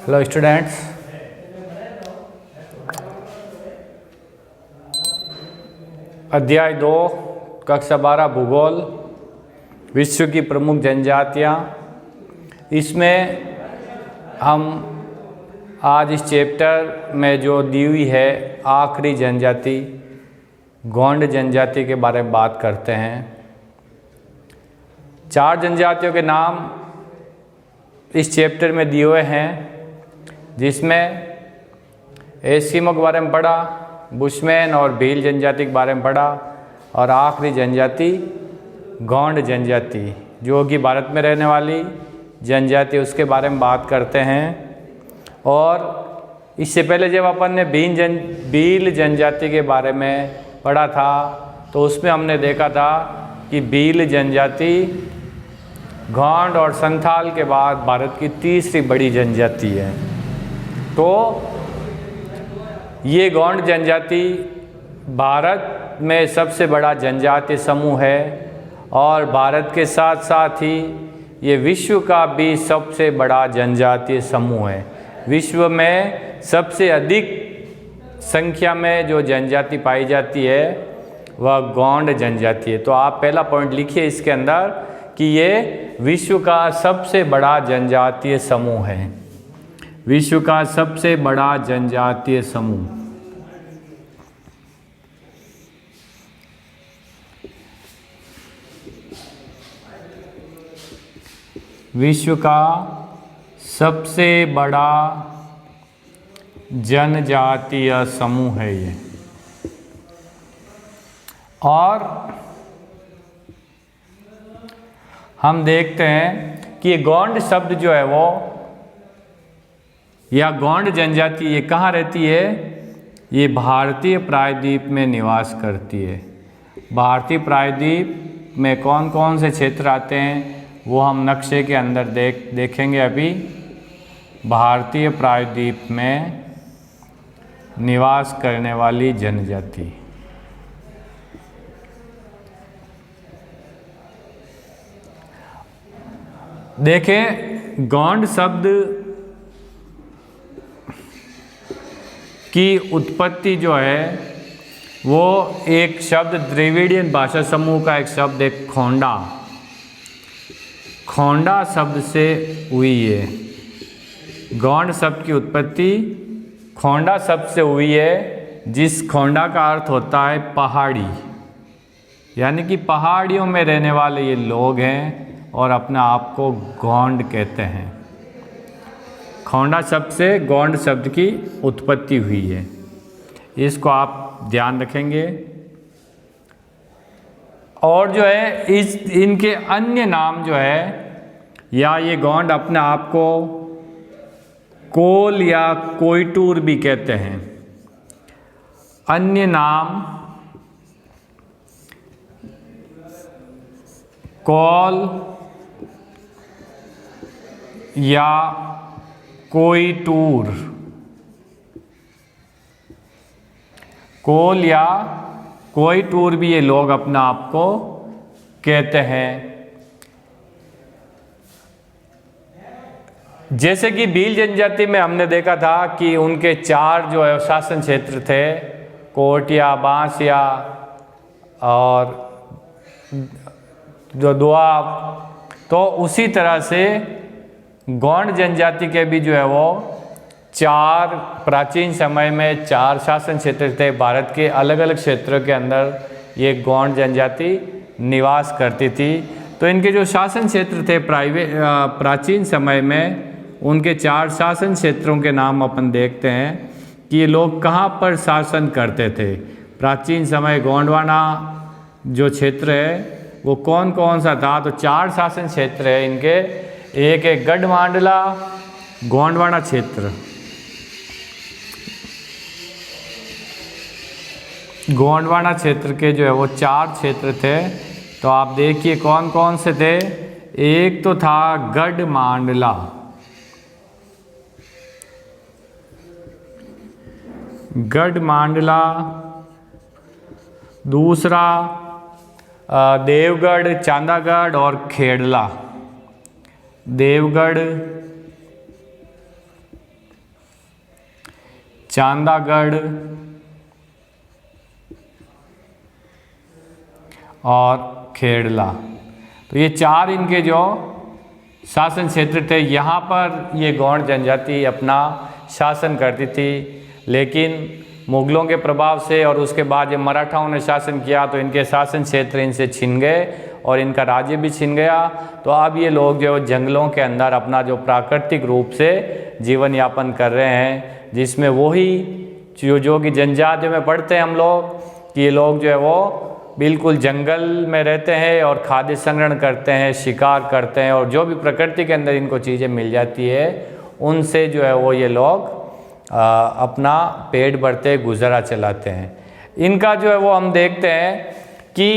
Hello students, अध्याय 2 कक्षा 12 भूगोल, विश्व की प्रमुख जनजातियाँ। इसमें हम आज इस चैप्टर में जो दी हुई है आखिरी जनजाति गोंड जनजाति के बारे में बात करते हैं। 4 जनजातियों के नाम इस चैप्टर में दिए हुए हैं, जिसमें एस्किमो के बारे में पढ़ा, बुशमैन और भील जनजाति के बारे में पढ़ा और आखिरी जनजाति गोंड जनजाति जो कि भारत में रहने वाली जनजाति उसके बारे में बात करते हैं। और इससे पहले जब अपन ने भील जनजाति के बारे में पढ़ा था तो उसमें हमने देखा था कि भील जनजाति गोंड और संथाल के बाद भारत की तीसरी बड़ी जनजाति है। तो ये गोंड जनजाति भारत में सबसे बड़ा जनजातीय समूह है और भारत के साथ साथ ही ये विश्व का भी सबसे बड़ा जनजातीय समूह है। विश्व में सबसे अधिक संख्या में जो जनजाति पाई जाती है वह गोंड जनजाति है। तो आप पहला पॉइंट लिखिए इसके अंदर कि ये विश्व का सबसे बड़ा जनजातीय समूह है। विश्व का सबसे बड़ा जनजातीय समूह। विश्व का सबसे बड़ा जनजातीय समूह है ये। और हम देखते हैं कि ये गोंड शब्द जो है वो या गोंड जनजाति ये कहाँ रहती है? ये भारतीय प्रायद्वीप में निवास करती है। भारतीय प्रायद्वीप में कौन कौन से क्षेत्र आते हैं वो हम नक्शे के अंदर देखेंगे अभी। भारतीय प्रायद्वीप में निवास करने वाली जनजाति। देखें, गोंड शब्द की उत्पत्ति जो है वो एक शब्द द्रविड़ियन भाषा समूह का एक शब्द है खोंडा शब्द से हुई है। गोंड शब्द की उत्पत्ति खोंडा शब्द से हुई है, जिस खोंडा का अर्थ होता है पहाड़ी, यानी कि पहाड़ियों में रहने वाले ये लोग हैं और अपने आप को गोंड कहते हैं। खोंडा शब्द से गोंड शब्द की उत्पत्ति हुई है, इसको आप ध्यान रखेंगे। और जो है इनके अन्य नाम जो है, या ये गोंड अपने आप को कोल या कोयटूर भी कहते हैं। अन्य नाम कोल या कोयटूर, कोल या कोयटूर भी ये लोग अपने आप को कहते हैं। जैसे कि भील जनजाति में हमने देखा था कि उनके 4 जो है शासन क्षेत्र थे, कोटिया, बांसिया और जो दोआब। तो उसी तरह से गोंड जनजाति के भी जो है वो 4 प्राचीन समय में 4 शासन क्षेत्र थे। भारत के अलग अलग क्षेत्रों के अंदर ये गोंड जनजाति निवास करती थी। तो इनके जो शासन क्षेत्र थे प्राचीन समय में, उनके 4 शासन क्षेत्रों के नाम अपन देखते हैं कि ये लोग कहाँ पर शासन करते थे। प्राचीन समय गोंडवाना जो क्षेत्र है वो कौन कौन सा था? तो 4 शासन क्षेत्र है इनके। एक है गढ़मांडला गोंडवाना क्षेत्र, गोंडवाना क्षेत्र के जो है वो 4 क्षेत्र थे। तो आप देखिए कौन कौन से थे। एक तो था गढ़मांडला, गढ़मांडला। दूसरा देवगढ़, चांदागढ़ और खेड़ला। देवगढ़, चांदागढ़ और खेड़ला। तो ये 4 इनके जो शासन क्षेत्र थे, यहाँ पर ये गौंड जनजाति अपना शासन करती थी। लेकिन मुगलों के प्रभाव से और उसके बाद जब मराठाओं ने शासन किया तो इनके शासन क्षेत्र इनसे छिन गए और इनका राज्य भी छिन गया। तो अब ये लोग जो जंगलों के अंदर अपना जो प्राकृतिक रूप से जीवन यापन कर रहे हैं, जिसमें वही जो कि जनजातियों में पढ़ते हैं हम लोग कि ये लोग जो है वो बिल्कुल जंगल में रहते हैं और खाद्य संग्रहण करते हैं, शिकार करते हैं और जो भी प्रकृति के अंदर इनको चीज़ें मिल जाती है उनसे जो है वो ये लोग अपना पेट भरते गुजारा चलाते हैं। इनका जो है वो हम देखते हैं कि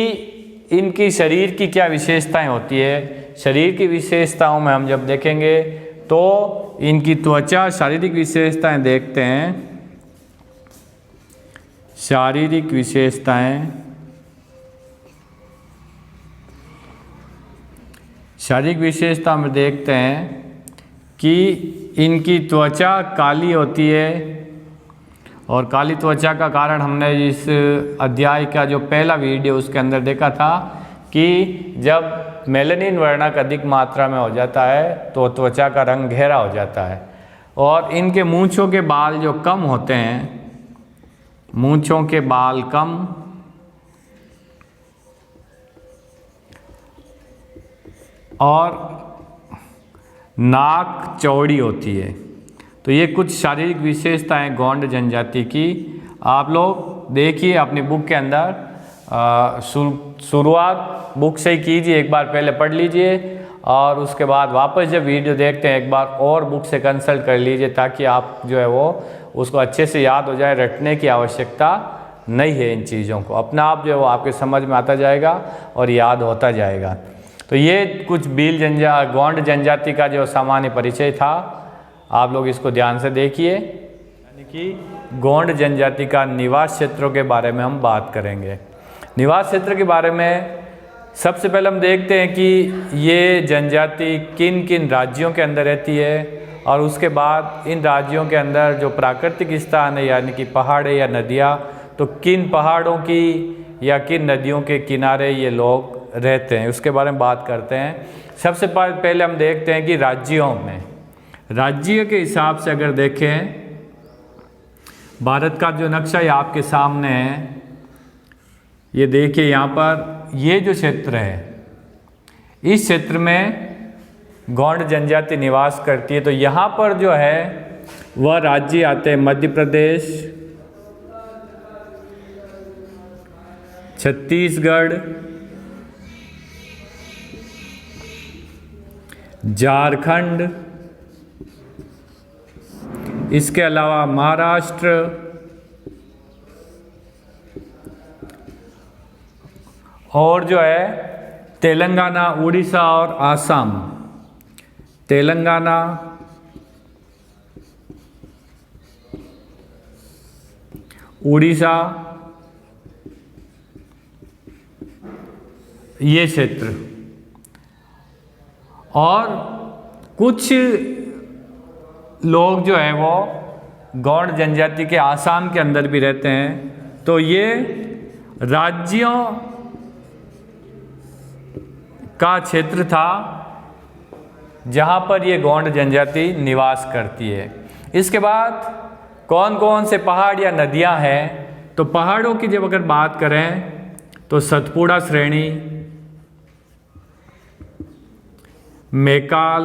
इनकी शरीर की क्या विशेषताएं होती है। शरीर की विशेषताओं में हम जब देखेंगे तो इनकी त्वचा, शारीरिक विशेषताएं देखते हैं। शारीरिक विशेषताएं, शारीरिक विशेषता में देखते हैं कि इनकी त्वचा काली होती है और काली त्वचा का कारण हमने इस अध्याय का जो पहला वीडियो उसके अंदर देखा था कि जब मेलानिन वर्णक अधिक मात्रा में हो जाता है तो त्वचा का रंग गहरा हो जाता है। और इनके मूंछों के बाल जो कम होते हैं, मूंछों के बाल कम और नाक चौड़ी होती है। तो ये कुछ शारीरिक विशेषताएं गौंड जनजाति की। आप लोग देखिए अपनी बुक के अंदर, शुरुआत बुक से ही कीजिए, एक बार पहले पढ़ लीजिए और उसके बाद वापस जब वीडियो देखते हैं एक बार और बुक से कंसल्ट कर लीजिए ताकि आप जो है वो उसको अच्छे से याद हो जाए। रटने की आवश्यकता नहीं है, इन चीज़ों को अपना आप जो है वो आपके समझ में आता जाएगा और याद होता जाएगा। तो ये कुछ गौंड जनजाति का जो सामान्य परिचय था, आप लोग इसको ध्यान से देखिए। यानी कि गौंड जनजाति का निवास क्षेत्रों के बारे में हम बात करेंगे। निवास क्षेत्र के बारे में सबसे पहले हम देखते हैं कि ये जनजाति किन किन राज्यों के अंदर रहती है और उसके बाद इन राज्यों के अंदर जो प्राकृतिक स्थान है यानी कि पहाड़ या नदियाँ, तो किन पहाड़ों की या किन नदियों के किनारे ये लोग रहते हैं उसके बारे में बात करते हैं। सबसे पहले हम देखते हैं कि राज्यों में, राज्य के हिसाब से अगर देखें, भारत का जो नक्शा ये आपके सामने है, ये देखिए यहाँ पर ये जो क्षेत्र है, इस क्षेत्र में गौंड जनजाति निवास करती है। तो यहाँ पर जो है वह राज्य आते हैं मध्य प्रदेश, छत्तीसगढ़, झारखंड, इसके अलावा महाराष्ट्र और जो है तेलंगाना, उड़ीसा और आसाम। तेलंगाना, उड़ीसा, ये क्षेत्र। और कुछ लोग जो है वो गौंड जनजाति के आसाम के अंदर भी रहते हैं। तो ये राज्यों का क्षेत्र था जहाँ पर ये गौंड जनजाति निवास करती है। इसके बाद कौन कौन से पहाड़ या नदियाँ हैं, तो पहाड़ों की जब अगर बात करें तो सतपुड़ा श्रेणी, मैकाल,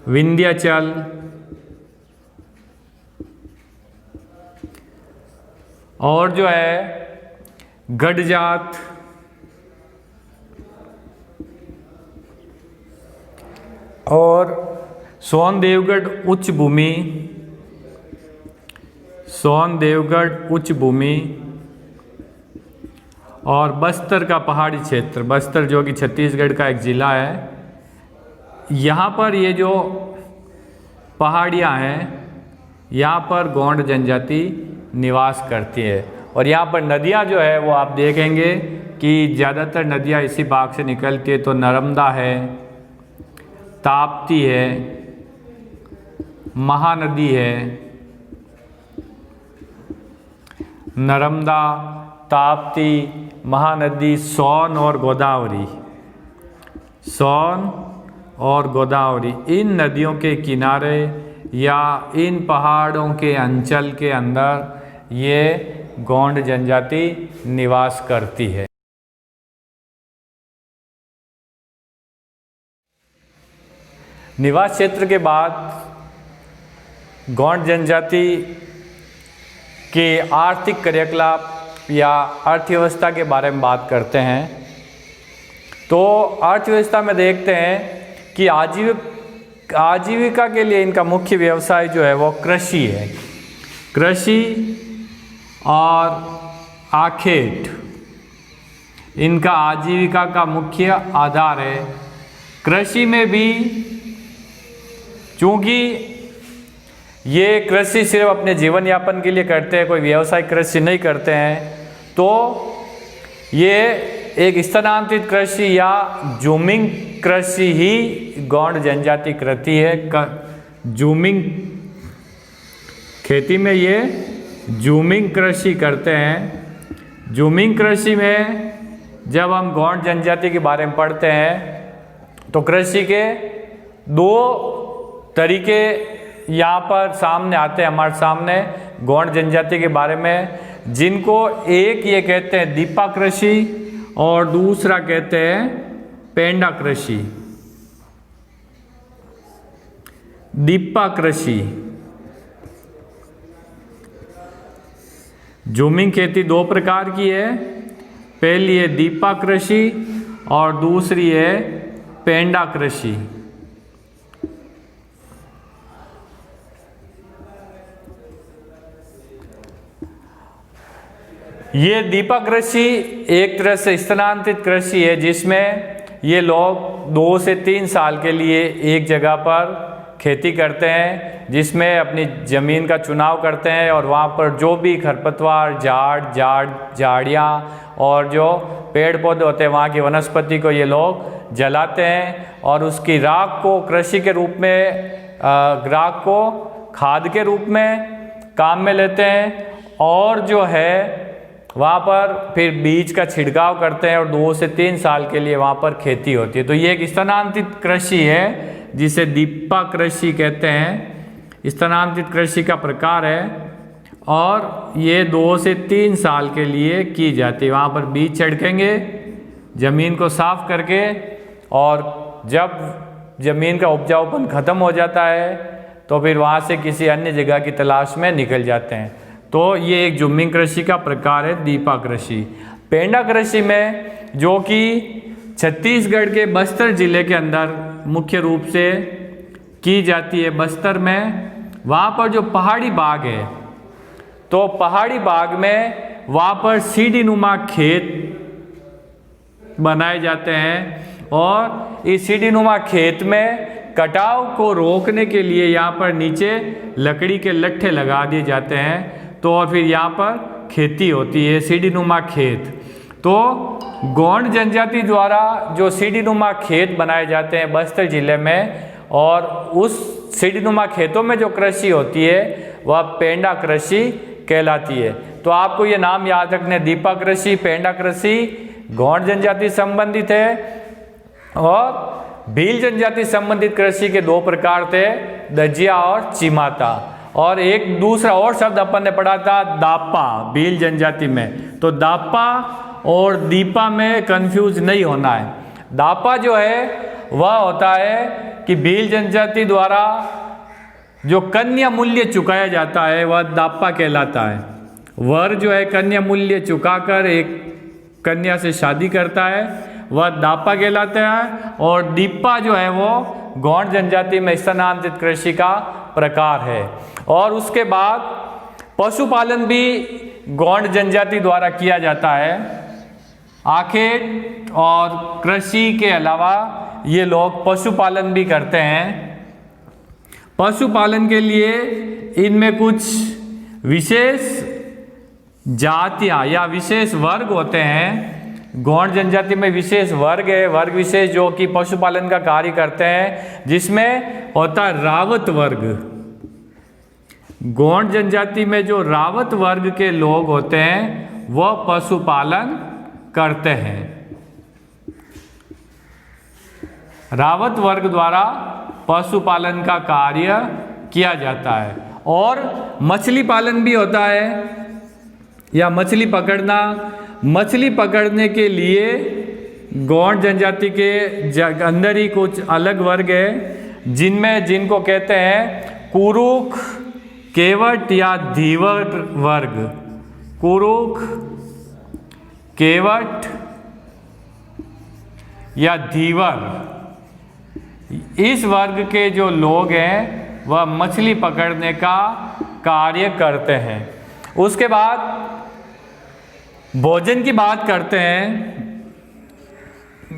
विंध्याचल, और जो है गडजात, और सोनदेवगढ़ उच्च भूमि, सोनदेवगढ़ उच्च भूमि, और बस्तर का पहाड़ी क्षेत्र, बस्तर जो कि छत्तीसगढ़ का एक ज़िला है। यहाँ पर ये जो पहाड़ियाँ हैं, यहाँ पर गौंड जनजाति निवास करती है। और यहाँ पर नदियाँ जो है वो आप देखेंगे कि ज़्यादातर नदियाँ इसी भाग से निकलती है। तो नर्मदा है, ताप्ती है, महानदी है, नर्मदा, ताप्ती, महानदी, सोन और गोदावरी। सोन और गोदावरी, इन नदियों के किनारे या इन पहाड़ों के अंचल के अंदर ये गोंड जनजाति निवास करती है। निवास क्षेत्र के बाद गोंड जनजाति के आर्थिक क्रियाकलाप या अर्थव्यवस्था के बारे में बात करते हैं। तो अर्थव्यवस्था में देखते हैं कि आजीविका के लिए इनका मुख्य व्यवसाय जो है वो कृषि है। कृषि और आखेट इनका आजीविका का मुख्य आधार है। कृषि में भी चूँकि ये कृषि सिर्फ अपने जीवन यापन के लिए करते हैं, कोई व्यवसायिक कृषि नहीं करते हैं, तो ये एक स्थानांतरित कृषि या जूमिंग कृषि ही गोंड जनजाति करती है। जूमिंग खेती में ये जूमिंग कृषि करते हैं। जूमिंग कृषि में जब हम गोंड जनजाति के बारे में पढ़ते हैं तो कृषि के दो तरीके यहाँ पर सामने आते हैं हमारे सामने गोंड जनजाति के बारे में, जिनको एक ये कहते हैं दीपा कृषि और दूसरा कहते हैं पेंडा कृषि। दीपा कृषि, जूमिंग खेती दो प्रकार की है। पहली है दीपा कृषि और दूसरी है पेंडा कृषि। ये दीपा कृषि एक तरह से स्थानांतरित कृषि है, जिसमें ये लोग 2 से 3 साल के लिए एक जगह पर खेती करते हैं, जिसमें अपनी ज़मीन का चुनाव करते हैं और वहाँ पर जो भी खरपतवार, झाड़ियाँ और जो पेड़ पौधे होते हैं वहाँ की वनस्पति को ये लोग जलाते हैं और उसकी राख को कृषि के रूप में राख को खाद के रूप में काम में लेते हैं और जो है वहाँ पर फिर बीज का छिड़काव करते हैं और 2 से 3 साल के लिए वहाँ पर खेती होती है। तो ये एक स्थानांतरित कृषि है जिसे दीपा कृषि कहते हैं। स्थानांतरित कृषि का प्रकार है और ये 2 से 3 साल के लिए की जाती है। वहाँ पर बीज छिड़केंगे ज़मीन को साफ करके, और जब ज़मीन का उपजाऊपन ख़त्म हो जाता है तो फिर वहाँ से किसी अन्य जगह की तलाश में निकल जाते हैं। तो ये एक जूमिंग कृषि का प्रकार है दीपा कृषि। पेंडा कृषि में, जो कि छत्तीसगढ़ के बस्तर जिले के अंदर मुख्य रूप से की जाती है। बस्तर में वहाँ पर जो पहाड़ी बाग है, तो पहाड़ी बाग में वहाँ पर सीढ़ी नुमा खेत बनाए जाते हैं और इस सीढ़ी नुमा खेत में कटाव को रोकने के लिए यहाँ पर नीचे लकड़ी के लट्ठे लगा दिए जाते हैं, तो और फिर यहाँ पर खेती होती है सीढ़ी नुमा खेत। तो गोंड जनजाति द्वारा जो सीढ़ी नुमा खेत बनाए जाते हैं बस्तर जिले में, और उस सीढ़ी नुमा खेतों में जो कृषि होती है वह पेंडा कृषि कहलाती है। तो आपको ये नाम याद रखने, दीपा कृषि, पेंडा कृषि गोंड जनजाति संबंधित है, और भील जनजाति संबंधित कृषि के 2 प्रकार थे, दजिया और चिमाता। और एक दूसरा और शब्द अपन ने पढ़ा था दापा, भील जनजाति में। तो दापा और दीपा में कंफ्यूज नहीं होना है। दापा जो है वह होता है कि भील जनजाति द्वारा जो कन्या मूल्य चुकाया जाता है वह दापा कहलाता है। वर जो है कन्या मूल्य चुकाकर एक कन्या से शादी करता है वह दापा कहलाता है, और दीपा जो है वो गोंड जनजाति में स्थानांतरित कृषि का प्रकार है। और उसके बाद पशुपालन भी गोंड जनजाति द्वारा किया जाता है। आखेट और कृषि के अलावा ये लोग पशुपालन भी करते हैं। पशुपालन के लिए इनमें कुछ विशेष जातियाँ या विशेष वर्ग होते हैं। गोंड जनजाति में विशेष वर्ग है, वर्ग विशेष जो कि पशुपालन का कार्य करते हैं, जिसमें होता है रावत वर्ग। गौंड जनजाति में जो रावत वर्ग के लोग होते हैं वह पशुपालन करते हैं। रावत वर्ग द्वारा पशुपालन का कार्य किया जाता है और मछली पालन भी होता है या मछली पकड़ना। मछली पकड़ने के लिए गौंड जनजाति के अंदर ही कुछ अलग वर्ग है जिनको कहते हैं कुरुख, केवट या धीवर वर्ग। कुरुख, केवट या धीवर, इस वर्ग के जो लोग हैं वह मछली पकड़ने का कार्य करते हैं। उसके बाद भोजन की बात करते हैं।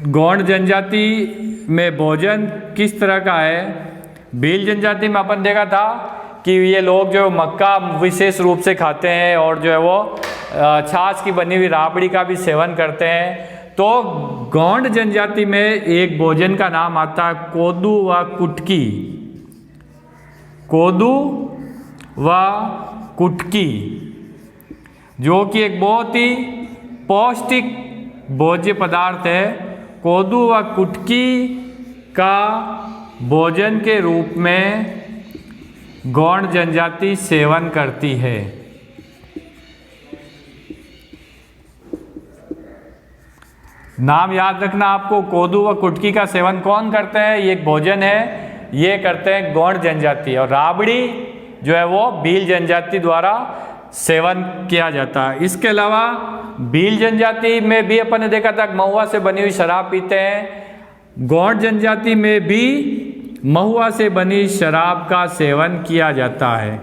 गौंड जनजाति में भोजन किस तरह का है। भील जनजाति में अपन देखा था कि ये लोग जो मक्का विशेष रूप से खाते हैं और जो है वो छाछ की बनी हुई राबड़ी का भी सेवन करते हैं। तो गौंड जनजाति में एक भोजन का नाम आता है कोदू व कुटकी। कोदू व कुटकी, जो कि एक बहुत ही पौष्टिक भोज्य पदार्थ है। कोदू व कुटकी का भोजन के रूप में गौंड जनजाति सेवन करती है। नाम याद रखना आपको, कोदू व कुटकी का सेवन कौन करते हैं, ये एक भोजन है, ये करते हैं गौंड जनजाति। और राबड़ी जो है वो भील जनजाति द्वारा सेवन किया जाता है। इसके अलावा भील जनजाति में भी अपन ने देखा था महुआ से बनी हुई शराब पीते हैं। गौंड जनजाति में भी महुआ से बनी शराब का सेवन किया जाता है।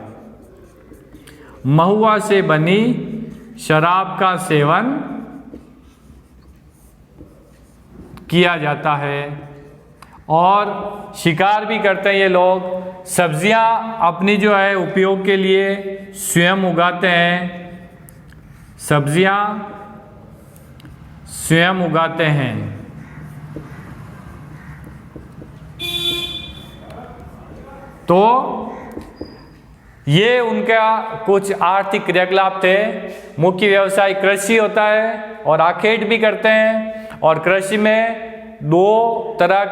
महुआ से बनी शराब का सेवन किया जाता है और शिकार भी करते हैं ये लोग। सब्जियां अपनी जो है उपयोग के लिए स्वयं उगाते हैं। सब्जियां स्वयं उगाते हैं। तो ये उनका कुछ आर्थिक क्रियाकलाप थे। मुख्य व्यवसाय कृषि होता है और आखेट भी करते हैं। और कृषि में दो तरह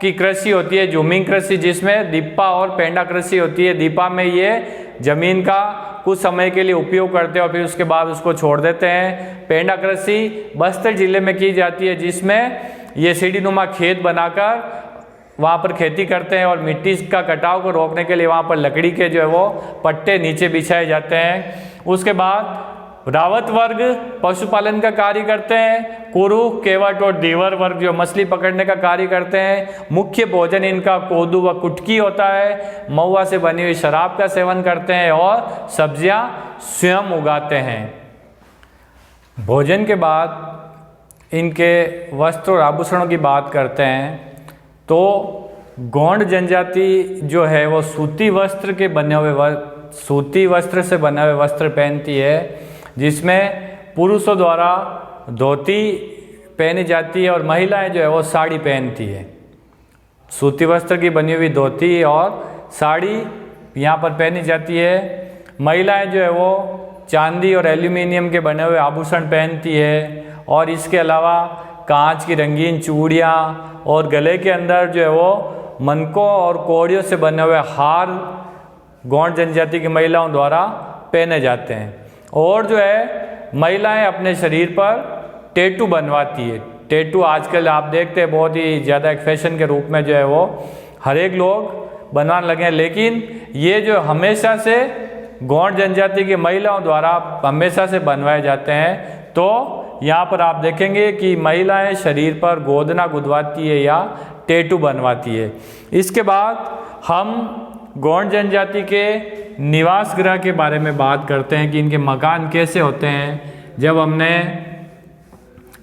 की कृषि होती है, झूमिंग कृषि जिसमें दीपा और पेंडा कृषि होती है। दीपा में ये जमीन का कुछ समय के लिए उपयोग करते हैं और फिर उसके बाद उसको छोड़ देते हैं। पेंडा कृषि बस्तर जिले में की जाती है जिसमें ये सीढ़ीनुमा खेत बनाकर वहाँ पर खेती करते हैं और मिट्टी का कटाव को रोकने के लिए वहाँ पर लकड़ी के जो है वो पट्टे नीचे बिछाए जाते हैं। उसके बाद रावत वर्ग पशुपालन का कार्य करते हैं। कुरुख, केवट और धीवर वर्ग जो मछली पकड़ने का कार्य करते हैं। मुख्य भोजन इनका कोदू व कुटकी होता है। महुआ से बनी हुई शराब का सेवन करते हैं और सब्जियां स्वयं उगाते हैं। भोजन के बाद इनके वस्त्र और आभूषणों की बात करते हैं तो गौंड जनजाति जो है वो सूती वस्त्र से बने हुए वस्त्र पहनती है, जिसमें पुरुषों द्वारा धोती पहनी जाती है और महिलाएं जो है वो साड़ी पहनती है। सूती वस्त्र की बनी हुई धोती और साड़ी यहाँ पर पहनी जाती है। महिलाएं जो है वो चांदी और एल्यूमिनियम के बने हुए आभूषण पहनती है और इसके अलावा कांच की रंगीन चूड़ियाँ और गले के अंदर जो है वो मनकों और कौड़ियों से बने हुए हार गौंड जनजाति की महिलाओं द्वारा पहने जाते हैं। और जो है महिलाएं अपने शरीर पर टैटू बनवाती है। टैटू आजकल आप देखते हैं बहुत ही ज़्यादा एक फैशन के रूप में जो है वो हर एक लोग बनवाने लगे हैं, लेकिन ये जो हमेशा से गौंड जनजाति की महिलाओं द्वारा हमेशा से बनवाए जाते हैं। तो यहाँ पर आप देखेंगे कि महिलाएं शरीर पर गोदना गुदवाती है या टैटू बनवाती है। इसके बाद हम गौंड जनजाति के निवास गृह के बारे में बात करते हैं कि इनके मकान कैसे होते हैं। जब हमने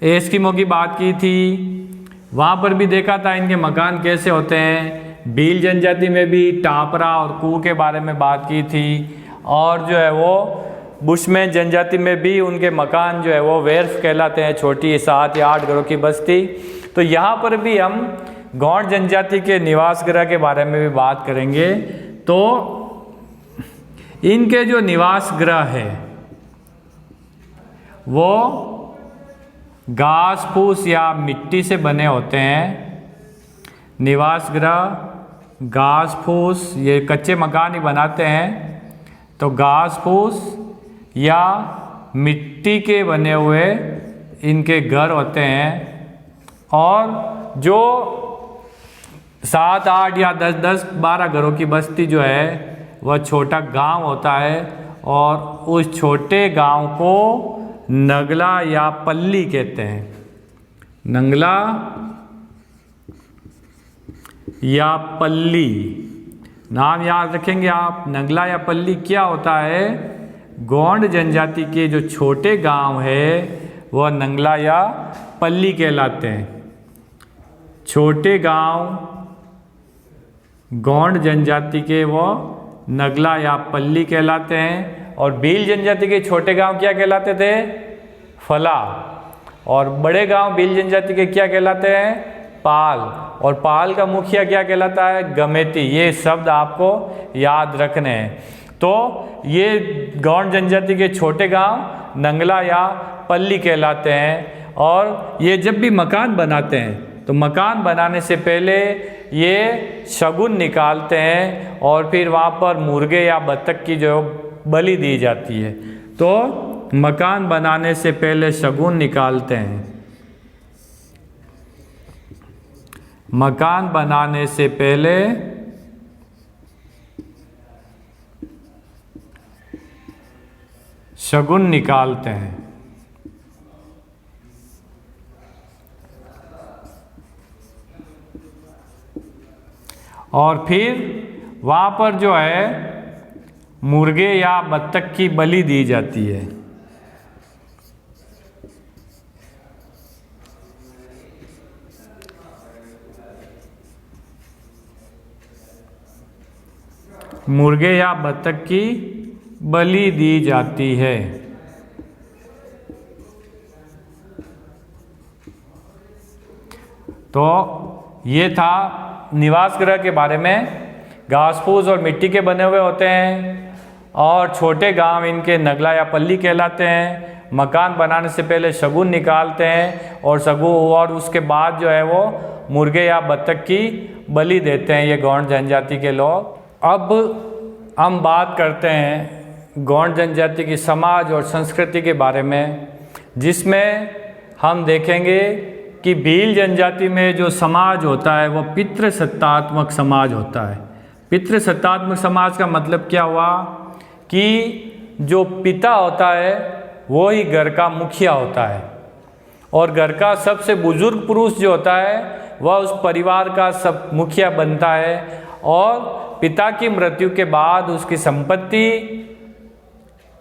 एस्किमो की बात की थी वहाँ पर भी देखा था इनके मकान कैसे होते हैं। भील जनजाति में भी टापरा और कू के बारे में बात की थी और जो है वो बुशमैन जनजाति में भी उनके मकान जो है वो वेर्फ कहलाते हैं, छोटी 7 या 8 घरों की बस्ती। तो यहाँ पर भी हम गौंड जनजाति के निवास गृह के बारे में भी बात करेंगे। तो इनके जो निवास गृह है वो घास फूस या मिट्टी से बने होते हैं। निवास गृह घास फूस, ये कच्चे मकान ही बनाते हैं, तो घास फूस या मिट्टी के बने हुए इनके घर होते हैं। और जो 7, 8 या 10, 12 घरों की बस्ती जो है वह छोटा गांव होता है, और उस छोटे गांव को नगला या पल्ली कहते हैं। नंगला या पल्ली नाम याद रखेंगे आप। नंगला या पल्ली क्या होता है? गोंड जनजाति के जो छोटे गांव है वह नंगला या पल्ली कहलाते हैं। छोटे गांव गोंड जनजाति के वो नगला या पल्ली कहलाते हैं। और भील जनजाति के छोटे गांव क्या कहलाते थे? फला। और बड़े गांव भील जनजाति के क्या कहलाते हैं? पाल। और पाल का मुखिया क्या कहलाता है? गमेती। ये शब्द आपको याद रखने हैं। तो ये गोंड जनजाति के छोटे गांव नंगला या पल्ली कहलाते हैं। और ये जब भी मकान बनाते हैं तो मकान बनाने से पहले ये शगुन निकालते हैं, और फिर वहाँ पर मुर्गे या बत्तख की जो बलि दी जाती है। तो मकान बनाने से पहले शगुन निकालते हैं। मकान बनाने से पहले शगुन निकालते हैं। और फिर वहाँ पर जो है मुर्गे या बत्तख की बलि दी जाती है। मुर्गे या बत्तख की बलि दी जाती है। तो ये था निवास गृह के बारे में। घास फूस और मिट्टी के बने हुए होते हैं, और छोटे गांव इनके नगला या पल्ली कहलाते हैं। मकान बनाने से पहले शगुन निकालते हैं, और उसके बाद जो है वो मुर्गे या बत्तख की बलि देते हैं ये गोंड जनजाति के लोग। अब हम बात करते हैं गोंड जनजाति की समाज और संस्कृति के बारे में, जिसमें हम देखेंगे कि भील जनजाति में जो समाज होता है वो पितृसत्तात्मक समाज होता है। पितृसत्तात्मक समाज का मतलब क्या हुआ कि जो पिता होता है वो ही घर का मुखिया होता है, और घर का सबसे बुजुर्ग पुरुष जो होता है वह उस परिवार का सब मुखिया बनता है। और पिता की मृत्यु के बाद उसकी संपत्ति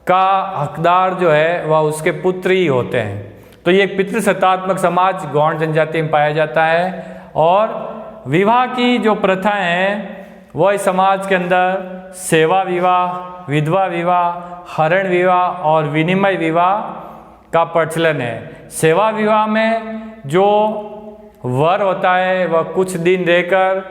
का हकदार जो है वह उसके पुत्र ही होते हैं। तो ये एक पितृसत्तात्मक समाज गोंड जनजाति में पाया जाता है। और विवाह की जो प्रथा है वह इस समाज के अंदर सेवा विवाह, विधवा विवाह, हरण विवाह और विनिमय विवाह का प्रचलन है। सेवा विवाह में जो वर होता है वह कुछ दिन रहकर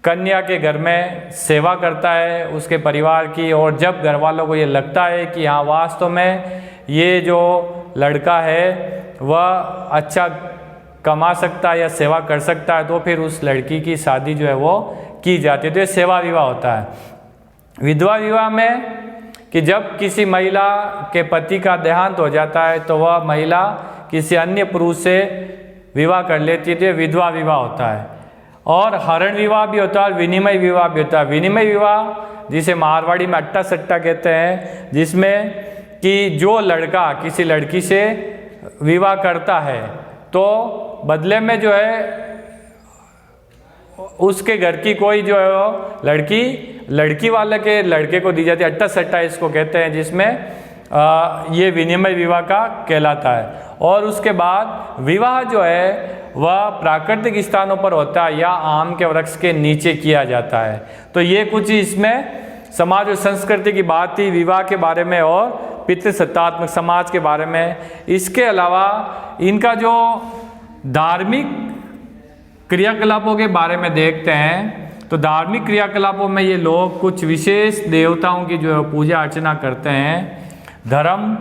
कन्या के घर में सेवा करता है उसके परिवार की, और जब घर वालों को ये लगता है कि हाँ वास्तव में ये जो लड़का है वह अच्छा कमा सकता है या सेवा कर सकता है, तो फिर उस लड़की की शादी जो है वो की जाती है। तो ये सेवा विवाह होता है। विधवा विवाह में कि जब किसी महिला के पति का देहांत हो जाता है तो वह महिला किसी अन्य पुरुष से विवाह कर लेती है, तो विधवा विवाह होता है। और हरण विवाह भी होता है और विनिमय विवाह भी होता है। विनिमय विवाह जिसे मारवाड़ी में अट्टा सट्टा कहते हैं, जिसमें कि जो लड़का किसी लड़की से विवाह करता है तो बदले में जो है उसके घर की कोई जो है वो लड़की वाले के लड़के को दी जाती है। अट्टा सट्टा इसको कहते हैं, जिसमें ये विनिमय विवाह का कहलाता है। और उसके बाद विवाह जो है वह प्राकृतिक स्थानों पर होता है या आम के वृक्ष के नीचे किया जाता है। तो ये कुछ इसमें समाज और संस्कृति की बात थी विवाह के बारे में और पितृसत्तात्मक समाज के बारे में। इसके अलावा इनका जो धार्मिक क्रियाकलापों के बारे में देखते हैं तो धार्मिक क्रियाकलापों में ये लोग कुछ विशेष देवताओं की जो है पूजा अर्चना करते हैं। धर्म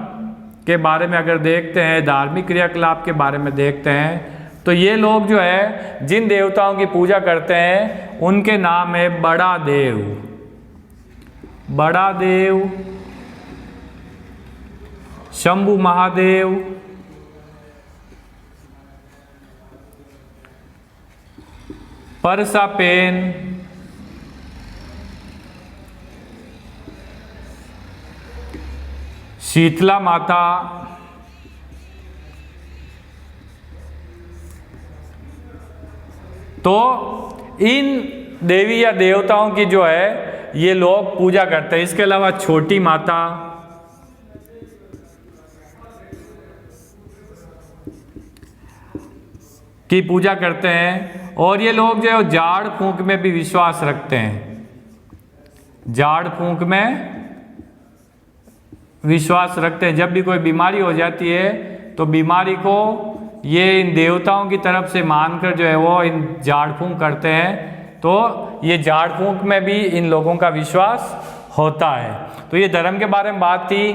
के बारे में अगर देखते हैं, धार्मिक क्रियाकलाप के बारे में देखते हैं, तो ये लोग जो है जिन देवताओं की पूजा करते हैं उनके नाम है बड़ा देव, बड़ा देव, शंभु महादेव, परसापेन, शीतला माता, तो इन देवी या देवताओं की जो है ये लोग पूजा करते हैं। इसके अलावा छोटी माता, की पूजा करते हैं। और ये लोग जो है झाड़ फूंक में भी विश्वास रखते हैं, झाड़ फूंक में विश्वास रखते हैं। जब भी कोई बीमारी हो जाती है तो बीमारी को ये इन देवताओं की तरफ से मानकर जो है वो इन झाड़ फूंक करते हैं। तो ये झाड़ फूंक में भी इन लोगों का विश्वास होता है। तो ये धर्म के बारे में बात थी।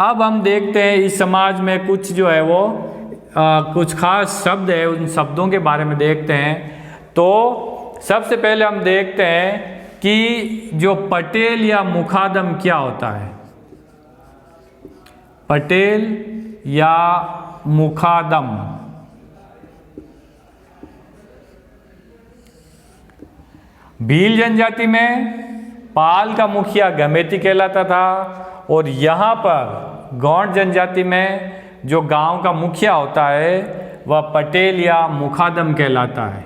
अब हम देखते हैं इस समाज में कुछ जो है वो कुछ खास शब्द है, उन शब्दों के बारे में देखते हैं। तो सबसे पहले हम देखते हैं कि जो पटेल या मुखादम क्या होता है। पटेल या मुखादम, भील जनजाति में पाल का मुखिया गमेती कहलाता था, और यहाँ पर गौंड जनजाति में जो गांव का मुखिया होता है वह पटेल या मुखादम कहलाता है।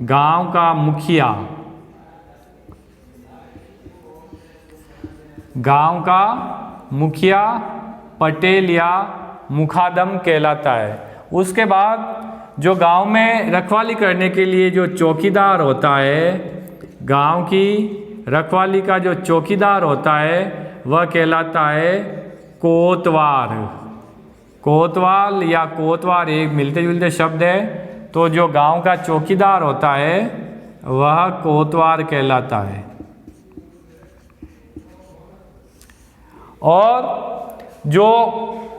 गांव का मुखिया, गांव का मुखिया पटेल या मुखादम कहलाता है। उसके बाद जो गांव में रखवाली करने के लिए जो चौकीदार होता है, गांव की रखवाली का जो चौकीदार होता है वह कहलाता है कोतवार। कोतवाल या कोतवार एक मिलते जुलते शब्द है। तो जो गांव का चौकीदार होता है वह कोतवार कहलाता है। और जो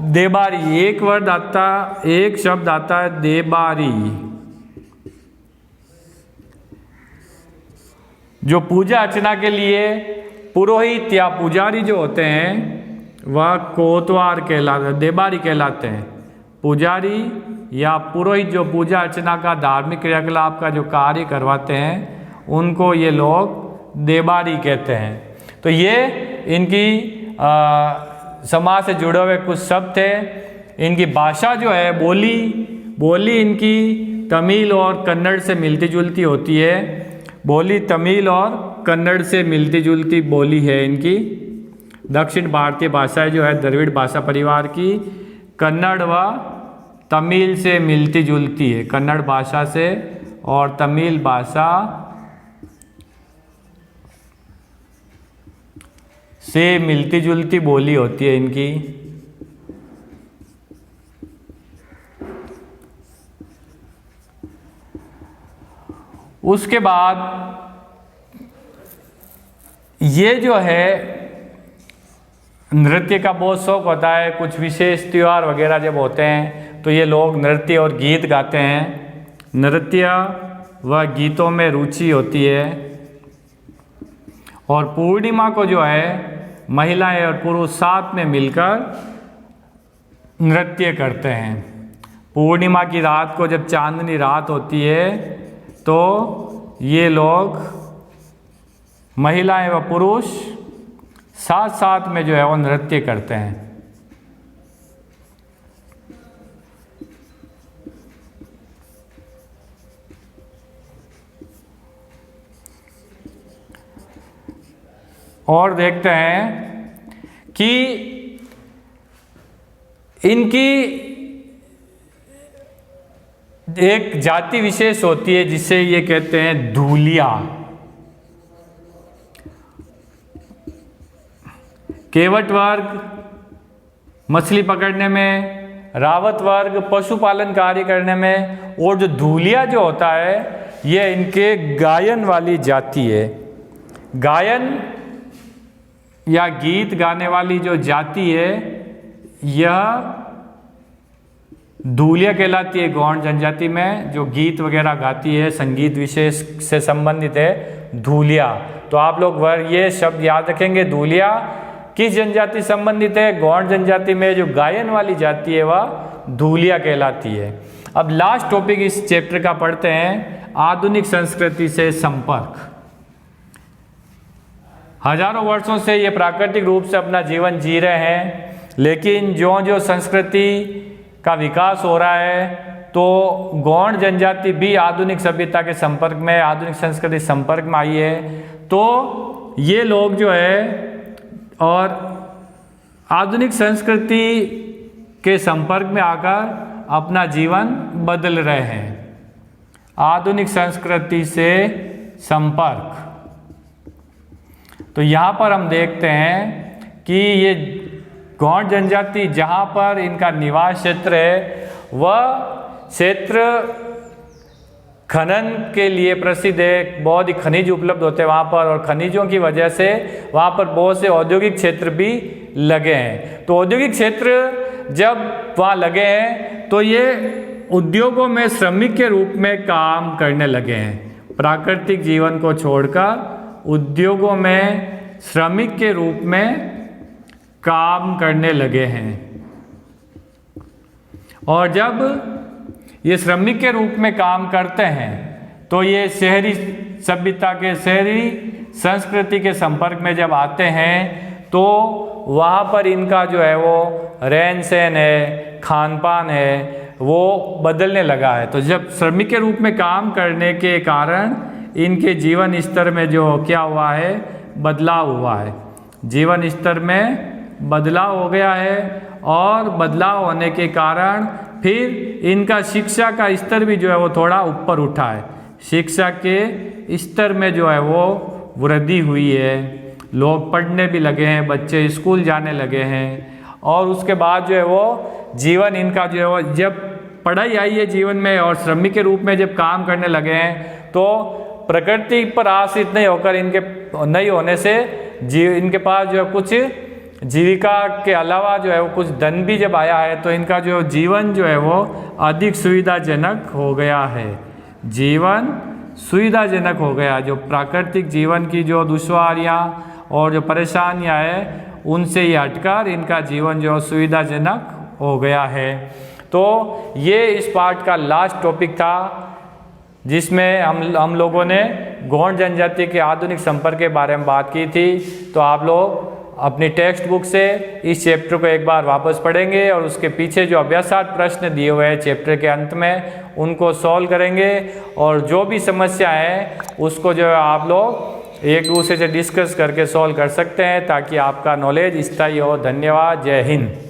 देबारी, एक वर्ड आता, एक शब्द आता है देबारी। जो पूजा अर्चना के लिए पुरोहित या पुजारी जो होते हैं वह कोतवार कहलाते, देबारी कहलाते हैं। पुजारी या पुरोहित जो पूजा अर्चना का, धार्मिक क्रियाकलाप का जो कार्य करवाते हैं उनको ये लोग देबारी कहते हैं। तो ये इनकी समाज से जुड़े हुए कुछ शब्द थे। इनकी भाषा जो है, बोली इनकी तमिल और कन्नड़ से मिलती जुलती होती है। बोली तमिल और कन्नड़ से मिलती जुलती बोली है इनकी। दक्षिण भारतीय भाषाएं जो है द्रविड़ भाषा परिवार की कन्नड़ व तमिल से मिलती जुलती है, कन्नड़ भाषा से और तमिल भाषा से मिलती जुलती बोली होती है इनकी। उसके बाद ये जो है नृत्य का बहुत शौक होता है। कुछ विशेष त्यौहार वगैरह जब होते हैं तो ये लोग नृत्य और गीत गाते हैं। नृत्य व गीतों में रुचि होती है। और पूर्णिमा को जो है महिलाएं और पुरुष साथ में मिलकर नृत्य करते हैं। पूर्णिमा की रात को जब चांदनी रात होती है तो ये लोग महिलाएं व पुरुष साथ साथ में जो है वो नृत्य करते हैं। और देखते हैं कि इनकी एक जाति विशेष होती है जिसे ये कहते हैं धूलिया। केवट वर्ग मछली पकड़ने में रावत वर्ग पशुपालन कार्य करने में, और जो धूलिया जो होता है ये इनके गायन वाली जाति है। गायन या गीत गाने वाली जो जाति है यह धूलिया कहलाती है। गौड़ जनजाति में जो गीत वगैरह गाती है, संगीत विशेष से संबंधित है धूलिया। तो आप लोग ये शब्द याद रखेंगे। धूलिया किस जनजाति संबंधित है? गौड़ जनजाति में जो गायन वाली जाति है वह धूलिया कहलाती है। अब लास्ट टॉपिक इस चैप्टर का पढ़ते हैं, आधुनिक संस्कृति से संपर्क। हजारों वर्षों से ये प्राकृतिक रूप से अपना जीवन जी रहे हैं, लेकिन जो जो संस्कृति का विकास हो रहा है तो गौड़ जनजाति भी आधुनिक सभ्यता के संपर्क में, आधुनिक संस्कृति संपर्क में आई है। तो ये लोग जो है और आधुनिक संस्कृति के संपर्क में आकर अपना जीवन बदल रहे हैं। आधुनिक संस्कृति से संपर्क, तो यहाँ पर हम देखते हैं कि ये गौड़ जनजाति जहाँ पर इनका निवास क्षेत्र है वह क्षेत्र खनन के लिए प्रसिद्ध है। बहुत ही खनिज उपलब्ध होते हैं वहाँ पर, और खनिजों की वजह से वहाँ पर बहुत से औद्योगिक क्षेत्र भी लगे हैं। तो औद्योगिक क्षेत्र जब वहाँ लगे हैं तो ये उद्योगों में श्रमिक के रूप में काम करने लगे हैं। प्राकृतिक जीवन को छोड़कर उद्योगों में श्रमिक के रूप में काम करने लगे हैं। और जब ये श्रमिक के रूप में काम करते हैं तो ये शहरी सभ्यता के, शहरी संस्कृति के संपर्क में जब आते हैं तो वहाँ पर इनका जो है वो रहन सहन है, खान पान है, वो बदलने लगा है। तो जब श्रमिक के रूप में काम करने के कारण इनके जीवन स्तर में जो क्या हुआ है, बदलाव हुआ है। जीवन स्तर में बदलाव हो गया है, और बदलाव होने के कारण फिर इनका शिक्षा का स्तर भी जो है वो थोड़ा ऊपर उठा है। शिक्षा के स्तर में जो है वो वृद्धि हुई है। लोग पढ़ने भी लगे हैं, बच्चे स्कूल जाने लगे हैं, और उसके बाद जो है वो जीवन इनका जो है वो जब पढ़ाई आई है जीवन में और श्रमिक के रूप में जब काम करने लगे हैं तो प्रकृति पर आश्रित नहीं होकर, इनके नहीं होने से इनके पास जो है कुछ जीविका के अलावा जो है वो कुछ धन भी जब आया है तो इनका जो जीवन जो है वो अधिक सुविधाजनक हो गया है। जीवन सुविधाजनक हो गया। जो प्राकृतिक जीवन की जो दुश्वारियाँ और जो परेशानियाँ हैं उनसे ये हटकर इनका जीवन जो सुविधाजनक हो गया है। तो ये इस पार्ट का लास्ट टॉपिक था जिसमें हम लोगों ने गौड़ जनजाति के आधुनिक संपर्क के बारे में बात की थी। तो आप लोग अपनी टेक्स्ट बुक से इस चैप्टर को एक बार वापस पढ़ेंगे और उसके पीछे जो अभ्यासार्थ प्रश्न दिए हुए हैं चैप्टर के अंत में उनको सॉल्व करेंगे, और जो भी समस्या है उसको जो है आप लोग एक दूसरे से डिस्कस करके सॉल्व कर सकते हैं ताकि आपका नॉलेज स्थायी हो। धन्यवाद। जय हिंद।